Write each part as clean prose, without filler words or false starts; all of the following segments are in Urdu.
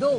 2,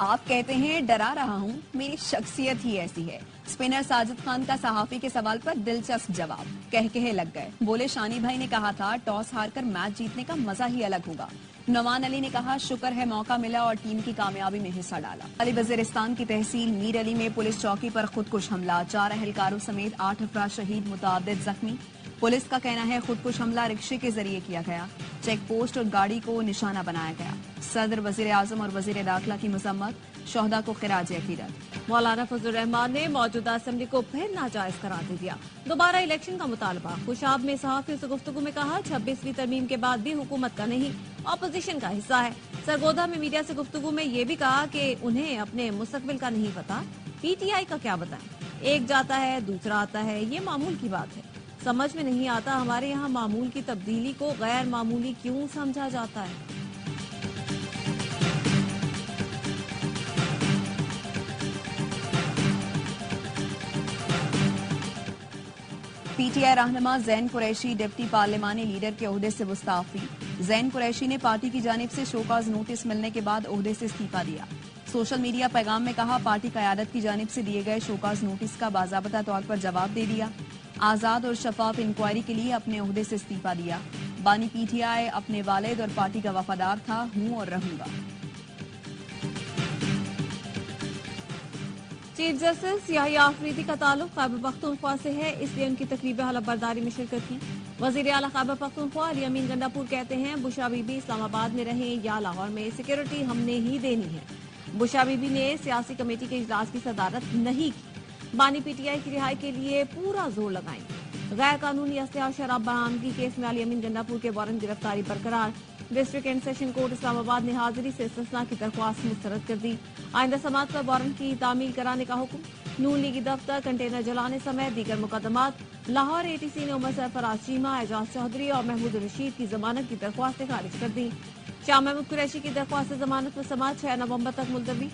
آپ کہتے ہیں ڈرا رہا ہوں، میری شخصیت ہی ایسی ہے۔ اسپنر ساجد خان کا صحافی کے سوال پر دلچسپ جواب، کہے لگ گئے، بولے شانی بھائی نے کہا تھا ٹاس ہار کر میچ جیتنے کا مزہ ہی الگ ہوگا۔ نعمان علی نے کہا شکر ہے موقع ملا اور ٹیم کی کامیابی میں حصہ ڈالا۔ علی وزیرستان کی تحصیل میر علی میں پولیس چوکی پر خودکش حملہ، 4 اہلکاروں سمیت 8 افراد شہید، متعدد زخمی۔ پولیس کا کہنا ہے خودکش حملہ رکشے کے ذریعے کیا گیا، چیک پوسٹ اور گاڑی کو نشانہ بنایا گیا۔ صدر، وزیر اعظم اور وزیر داخلہ کی مذمت، شہداء کو خراج عقیدت۔ مولانا فضل الرحمان نے موجودہ اسمبلی کو پھر ناجائز قرار دے دیا، دوبارہ الیکشن کا مطالبہ۔ خوشاب میں صحافیوں سے گفتگو میں کہا 26ویں ترمیم کے بعد بھی حکومت کا نہیں، اپوزیشن کا حصہ ہے۔ سرگودا میں میڈیا سے گفتگو میں یہ بھی کہا کہ انہیں اپنے مستقبل کا نہیں پتا، پی ٹی آئی کا کیا بتائیں، ایک جاتا ہے دوسرا آتا ہے، یہ معمول کی بات ہے۔ سمجھ میں نہیں آتا ہمارے یہاں معمول کی تبدیلی کو غیر معمولی کیوں سمجھا جاتا ہے۔ پی ٹی آئی رہنما زین قریشی ڈپٹی پارلیمانی لیڈر کے عہدے سے مستعفی۔ زین قریشی نے پارٹی کی جانب سے شوکاز نوٹس ملنے کے بعد عہدے سے استعفیٰ دیا۔ سوشل میڈیا پیغام میں کہا پارٹی قیادت کی جانب سے دیے گئے شوکاز نوٹس کا باضابطہ طور پر جواب دے دیا، آزاد اور شفاف انکوائری کے لیے اپنے عہدے سے استعفیٰ دیا۔ بانی پی ٹی آئی اپنے والد اور پارٹی کا وفادار تھا، ہوں اور رہوں گا۔ چیف جسٹس یحییٰ آفریدی کا تعلق خیبر پختونخوا سے ہے، اس لیے ان کی تقریب حلف برداری میں شرکت کی۔ وزیر اعلیٰ خیبر پختونخوا علی امین گنڈاپور کہتے ہیں بشرا بی بی اسلام آباد میں رہیں یا لاہور میں، سیکیورٹی ہم نے ہی دینی ہے۔ بشرا بی بی نے سیاسی کمیٹی کے اجلاس کی صدارت نہیں کی، بانی پی ٹی آئی کی رہائی کے لیے پورا زور لگائیں۔ غیر قانونی اسلحہ اور شراب برآمدگی کیس میں علی امین گنڈاپور کے وارنٹ گرفتاری برقرار۔ ڈسٹرکٹ اینڈ سیشن کورٹ اسلام آباد نے حاضری سے استثناء کی درخواست مسترد کر دی۔ آئندہ سماعت پر وارنٹ کی تعمیل کرانے کا حکم۔ نون لیگی دفتر، کنٹینر جلانے سمیت دیگر مقدمات۔ لاہور اے ٹی سی نے عمر سرفراز چیمہ، اعجاز چودھری اور محمود رشید کی ضمانت کی درخواستیں خارج کر دی۔ شاہ محمود قریشی کی درخواست ضمانت پر سماعت 6 نومبر تک ملتوی۔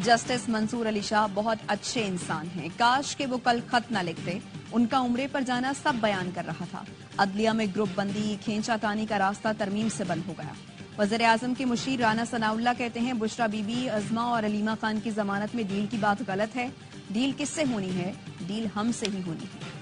جسٹس منصور علی شاہ بہت اچھے انسان ہیں، کاش کہ وہ کل خط نہ لکھتے، ان کا عمرے پر جانا سب بیان کر رہا تھا۔ عدلیہ میں گروپ بندی، کھینچا تانی کا راستہ ترمیم سے بند ہو گیا۔ وزیر اعظم کے مشیر رانا ثناء اللہ کہتے ہیں بشرا بی بی، عظما اور علیمہ خان کی ضمانت میں ڈیل کی بات غلط ہے، ڈیل کس سے ہونی ہے؟ ڈیل ہم سے ہی ہونی ہے۔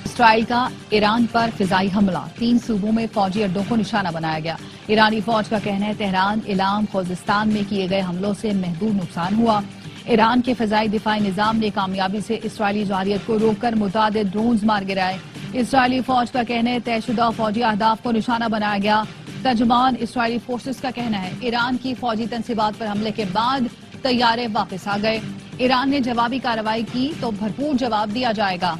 اسرائیل کا ایران پر فضائی حملہ، 3 صوبوں میں فوجی اڈوں کو نشانہ بنایا گیا۔ ایرانی فوج کا کہنا ہے تہران، الام، خوزستان میں کیے گئے حملوں سے محدود نقصان ہوا۔ ایران کے فضائی دفاعی نظام نے کامیابی سے اسرائیلی جارحیت کو روک کر متعدد ڈرونز مار گرائے۔ اسرائیلی فوج کا کہنا ہے طے شدہ فوجی اہداف کو نشانہ بنایا گیا۔ ترجمان اسرائیلی فورسز کا کہنا ہے ایران کی فوجی تنصیبات پر حملے کے بعد طیارے واپس آ گئے۔ ایران نے جوابی کارروائی کی تو بھرپور جواب دیا جائے گا۔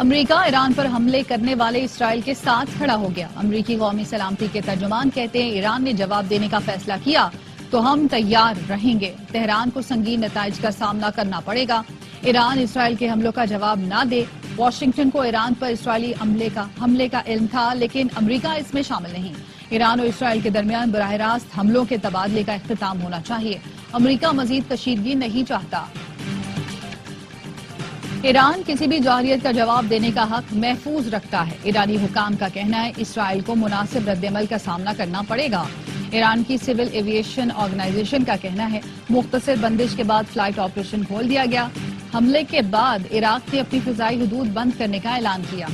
امریکہ ایران پر حملے کرنے والے اسرائیل کے ساتھ کھڑا ہو گیا۔ امریکی قومی سلامتی کے ترجمان کہتے ہیں ایران نے جواب دینے کا فیصلہ کیا تو ہم تیار رہیں گے، تہران کو سنگین نتائج کا سامنا کرنا پڑے گا۔ ایران اسرائیل کے حملوں کا جواب نہ دے۔ واشنگٹن کو ایران پر اسرائیلی حملے کا علم تھا لیکن امریکہ اس میں شامل نہیں۔ ایران اور اسرائیل کے درمیان براہ راست حملوں کے تبادلے کا اختتام ہونا چاہیے۔ امریکہ مزید کشیدگی نہیں چاہتا۔ ایران کسی بھی جارحیت کا جواب دینے کا حق محفوظ رکھتا ہے۔ ایرانی حکام کا کہنا ہے اسرائیل کو مناسب رد عمل کا سامنا کرنا پڑے گا۔ ایران کی سول ایویشن آرگنائزیشن کا کہنا ہے مختصر بندش کے بعد فلائٹ آپریشن کھول دیا گیا۔ حملے کے بعد عراق نے اپنی فضائی حدود بند کرنے کا اعلان کیا۔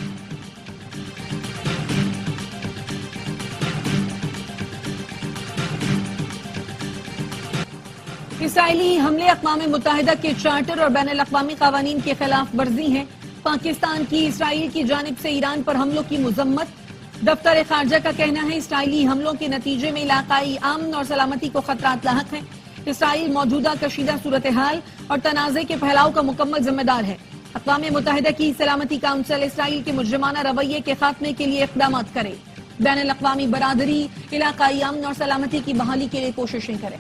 اسرائیلی حملے اقوام متحدہ کے چارٹر اور بین الاقوامی قوانین کے خلاف ورزی ہیں۔ پاکستان کی اسرائیل کی جانب سے ایران پر حملوں کی مذمت۔ دفتر خارجہ کا کہنا ہے اسرائیلی حملوں کے نتیجے میں علاقائی امن اور سلامتی کو خطرات لاحق ہیں۔ اسرائیل موجودہ کشیدہ صورتحال اور تنازع کے پھیلاؤ کا مکمل ذمہ دار ہے۔ اقوام متحدہ کی سلامتی کونسل اسرائیل کے مجرمانہ رویے کے خاتمے کے لیے اقدامات کرے۔ بین الاقوامی برادری علاقائی امن اور سلامتی کی بحالی کے لیے کوششیں کرے۔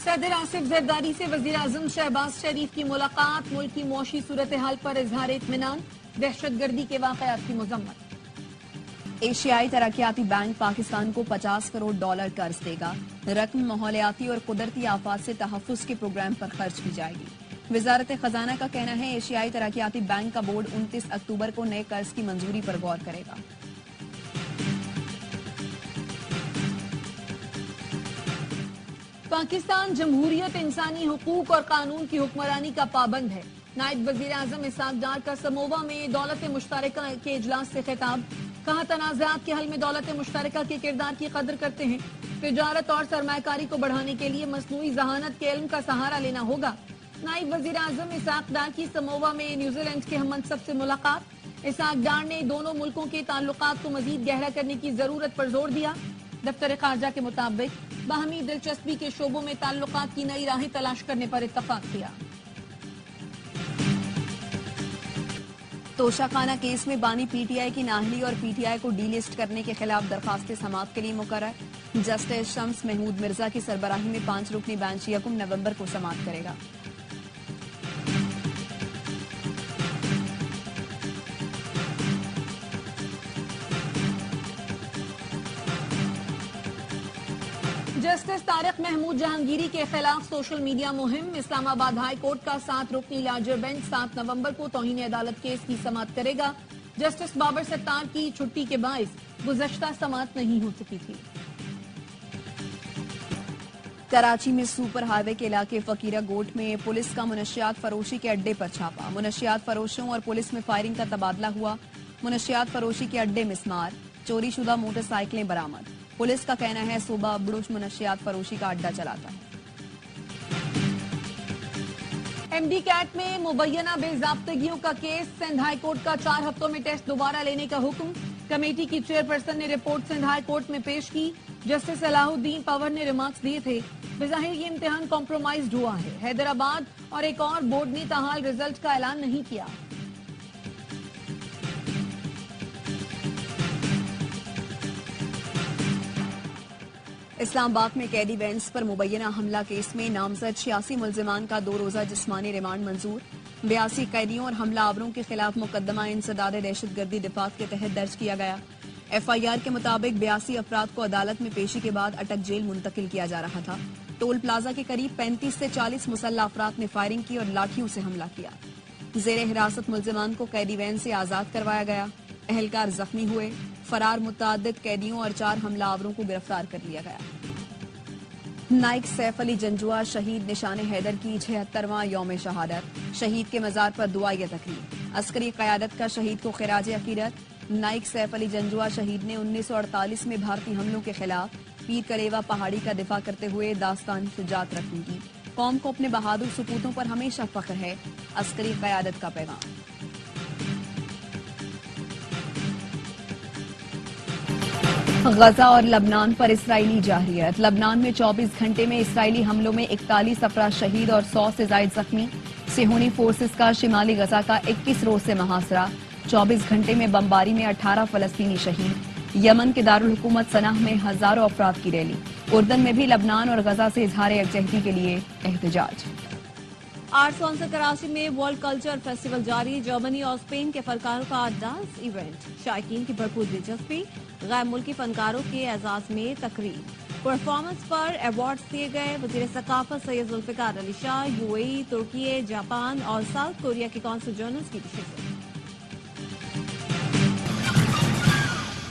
صدر آصف زرداری سے وزیراعظم شہباز شریف کی ملاقات، ملک کی معاشی صورتحال پر اظہار اطمینان، دہشت گردی کے واقعات کی مذمت۔ ایشیائی ترقیاتی بینک پاکستان کو $50 کروڑ قرض دے گا، رقم ماحولیاتی اور قدرتی آفات سے تحفظ کے پروگرام پر خرچ کی جائے گی۔ وزارت خزانہ کا کہنا ہے ایشیائی ترقیاتی بینک کا بورڈ 29 اکتوبر کو نئے قرض کی منظوری پر غور کرے گا۔ پاکستان جمہوریت، انسانی حقوق اور قانون کی حکمرانی کا پابند ہے۔ نائب وزیر اعظم اسحاق ڈار کا سمووا میں دولت مشترکہ کے اجلاس سے خطاب، کہا تنازعات کے حل میں دولت مشترکہ کے کردار کی قدر کرتے ہیں، تجارت اور سرمایہ کاری کو بڑھانے کے لیے مصنوعی ذہانت کے علم کا سہارا لینا ہوگا۔ نائب وزیر اعظم اسحاق ڈار کی سمووا میں نیوزی لینڈ کے ہم منصب سے ملاقات، اسحاق ڈار نے دونوں ملکوں کے تعلقات کو مزید گہرا کرنے کی ضرورت پر زور دیا۔ دفتر خارجہ کے مطابق باہمی دلچسپی کے شعبوں میں تعلقات کی نئی راہیں تلاش کرنے پر اتفاق کیا۔ توشہ خانہ کیس میں بانی پی ٹی آئی کی نااہلی اور پی ٹی آئی کو ڈی لسٹ کرنے کے خلاف درخواست سماعت کے لیے مقرر۔ جسٹس شمس محمود مرزا کی سربراہی میں 5 رکنی بینچ 1 نومبر کو سماعت کرے گا۔ جسٹس طارق محمود جہانگیری کے خلاف سوشل میڈیا مہم، اسلام آباد ہائی کورٹ کا 7 رکنی لارجر بینچ 7 نومبر کو توہین عدالت کیس کی سماعت کرے گا۔ جسٹس بابر ستار کی چھٹی کے باعث گزشتہ سماعت نہیں ہو سکی تھی۔ کراچی میں سپر ہائی وے کے علاقے فقیرہ گوٹ میں پولیس کا منشیات فروشی کے اڈے پر چھاپا، منشیات فروشوں اور پولیس میں فائرنگ کا تبادلہ ہوا، منشیات فروشی کے اڈے مسمار، چوری شدہ موٹر سائیکلیں برآمد۔ پولیس کا کہنا ہے صوبہ بڑوش منشیات فروشی کا اڈہ چلاتا ہے۔ ایم ڈی کیٹ میں مبینہ بے ضابطگیوں کا کیس، سندھ ہائی کورٹ کا 4 ہفتوں میں ٹیسٹ دوبارہ لینے کا حکم، کمیٹی کی چیئرپرسن نے رپورٹ سندھ ہائی کورٹ میں پیش کی۔ جسٹس صلاح الدین پور نے ریمارکس دیے تھے، بظاہر یہ امتحان کمپرومائزڈ ہوا ہے۔ حیدرآباد اور ایک اور بورڈ نے تاحال رزلٹ کا اعلان نہیں کیا۔ اسلام آباد میں قیدی وینس پر مبینہ حملہ کیس میں نامزد 86 ملزمان کا 2 روزہ جسمانی ریمانڈ منظور، 82 قیدیوں اور حملہ آوروں کے خلاف مقدمہ انسداد دہشت گردی دفعات کے تحت درج کیا گیا۔ ایف آئی آر کے مطابق 82 افراد کو عدالت میں پیشی کے بعد اٹک جیل منتقل کیا جا رہا تھا۔ ٹول پلازا کے قریب 35 سے 40 مسلح افراد نے فائرنگ کی اور لاٹھیوں سے حملہ کیا۔ زیر حراست ملزمان کو قیدی وین سے آزاد کروایا گیا، اہلکار زخمی ہوئے، فرار متعدد قیدیوں اور 4 حملہ آوروں کو گرفتار کر لیا گیا۔ نائک سیف علی جنجوعہ شہید نشان حیدر کی 76واں یوم شہادت، شہید کے مزار پر دعائیہ تقریب، عسکری قیادت کا شہید کو خراج عقیدت۔ نائک سیف علی جنجوعہ شہید نے 1948 میں بھارتی حملوں کے خلاف پیر کلیوہ پہاڑی کا دفاع کرتے ہوئے داستانی شجاعت رکھنے کی، قوم کو اپنے بہادر سپوتوں پر ہمیشہ فخر ہے، عسکری قیادت کا پیغام۔ غزہ اور لبنان پر اسرائیلی جارحیت، لبنان میں 24 گھنٹے میں اسرائیلی حملوں میں 41 افراد شہید اور 100 سے زائد زخمی، صہیونی فورسز کا شمالی غزہ کا 21 روز سے محاصرہ، 24 گھنٹے میں بمباری میں 18 فلسطینی شہید، یمن کے دارالحکومت صنعا میں ہزاروں افراد کی ریلی، اردن میں بھی لبنان اور غزہ سے اظہار یکجہتی کے لیے احتجاج۔ آرٹس کونسل کراچی میں ورلڈ کلچر فیسٹیول جاری، جرمنی اور اسپین کے فنکاروں کا ڈانس ایونٹ، شائقین کی بھرپور دلچسپی، غیر ملکی فنکاروں کے اعزاز میں تقریب، پرفارمنس پر ایوارڈز دیے گئے۔ وزیر ثقافت Syed Zulfiqar Ali Shah, U A E, ترکی، جاپان اور ساؤتھ کوریا کے کونسل جنرلز کی بھی شرکت۔